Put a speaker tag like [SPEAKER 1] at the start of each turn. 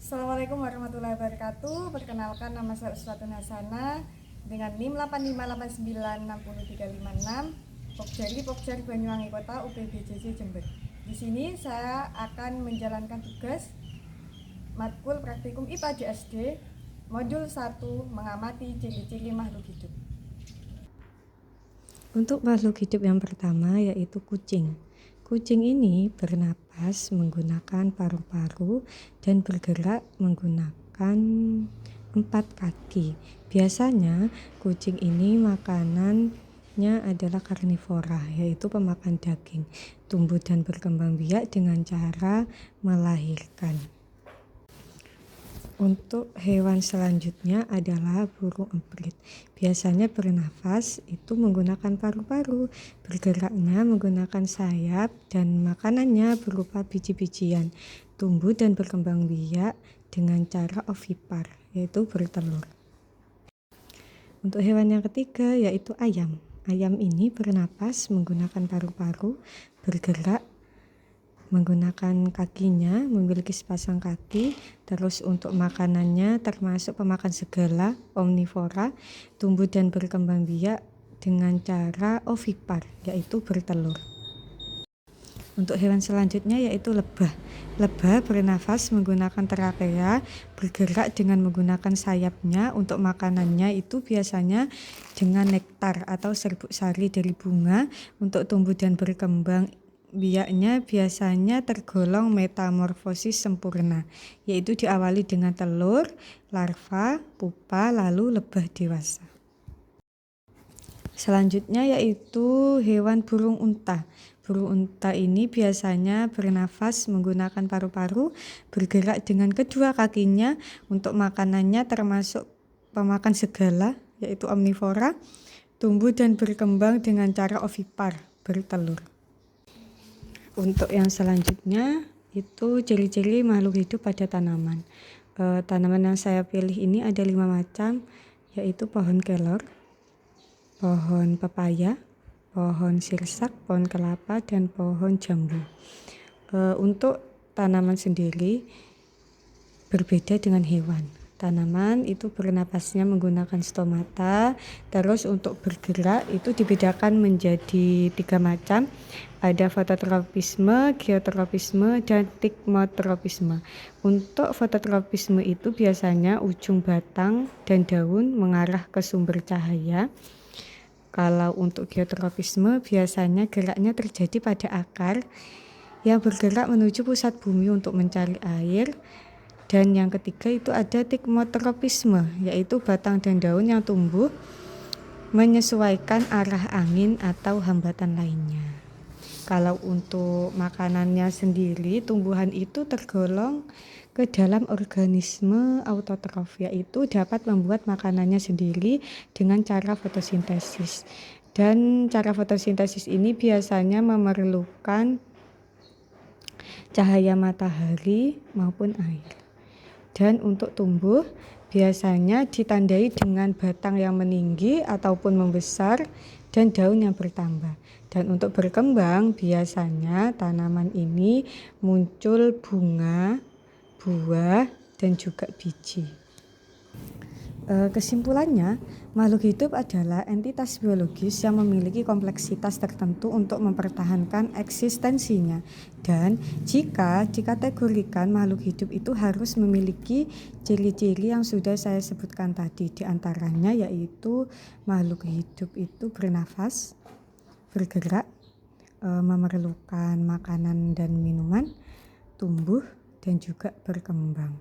[SPEAKER 1] Assalamualaikum warahmatullahi wabarakatuh. Perkenalkan, nama saya Uswatun Hasana dengan NIM 85896036, Pokjari Banyuwangi Kota, UPBJJ Jember. Di sini saya akan menjalankan tugas matkul praktikum IPA JSD modul 1, mengamati ciri-ciri makhluk hidup.
[SPEAKER 2] Untuk makhluk hidup yang pertama yaitu kucing. Kucing ini bernapas menggunakan paru-paru dan bergerak menggunakan 4 kaki. Biasanya kucing ini makanannya adalah karnivora, yaitu pemakan daging, tumbuh dan berkembang biak dengan cara melahirkan. Untuk hewan selanjutnya adalah burung emprit. Biasanya bernafas itu menggunakan paru-paru, bergeraknya menggunakan sayap, dan makanannya berupa biji-bijian, tumbuh dan berkembang biak dengan cara ovipar, yaitu bertelur. Untuk hewan yang ketiga yaitu ayam. Ayam ini bernapas menggunakan paru-paru, bergerak menggunakan kakinya, memiliki sepasang kaki. Terus untuk makanannya termasuk pemakan segala, omnivora, tumbuh dan berkembang biak dengan cara ovipar, yaitu bertelur. Untuk hewan selanjutnya yaitu lebah. Lebah bernafas menggunakan trakea, bergerak dengan menggunakan sayapnya. Untuk makanannya itu biasanya dengan nektar atau serbuk sari dari bunga. Untuk tumbuh dan berkembang biaknya biasanya tergolong metamorfosis sempurna, yaitu diawali dengan telur, larva, pupa, lalu lebah dewasa. Selanjutnya yaitu hewan burung unta. Burung unta ini biasanya bernafas menggunakan paru-paru, bergerak dengan kedua kakinya. Untuk makanannya termasuk pemakan segala, yaitu omnivora, tumbuh dan berkembang dengan cara ovipar, bertelur. Untuk yang selanjutnya itu ciri-ciri makhluk hidup pada tanaman. Tanaman yang saya pilih ini ada 5 macam, yaitu pohon kelor, pohon pepaya, pohon sirsak, pohon kelapa, dan pohon jambu. Untuk tanaman sendiri berbeda dengan hewan. Tanaman itu bernapasnya menggunakan stomata. Terus untuk bergerak itu dibedakan menjadi 3 macam. Ada fototropisme, geotropisme, dan stigmotropisme. Untuk fototropisme itu biasanya ujung batang dan daun mengarah ke sumber cahaya. Kalau untuk geotropisme biasanya geraknya terjadi pada akar yang bergerak menuju pusat bumi untuk mencari air. Dan yang ketiga itu ada stigmotropisme, yaitu batang dan daun yang tumbuh menyesuaikan arah angin atau hambatan lainnya. Kalau untuk makanannya sendiri, tumbuhan itu tergolong ke dalam organisme autotrof, yaitu dapat membuat makanannya sendiri dengan cara fotosintesis. Dan cara fotosintesis ini biasanya memerlukan cahaya matahari maupun air. Dan untuk tumbuh biasanya ditandai dengan batang yang meninggi ataupun membesar dan daun yang bertambah. Dan untuk berkembang biasanya tanaman ini muncul bunga, buah, dan juga biji. Kesimpulannya, makhluk hidup adalah entitas biologis yang memiliki kompleksitas tertentu untuk mempertahankan eksistensinya. Dan jika dikategorikan, makhluk hidup itu harus memiliki ciri-ciri yang sudah saya sebutkan tadi. Di antaranya yaitu makhluk hidup itu bernafas, bergerak, memerlukan makanan dan minuman, tumbuh, dan juga berkembang.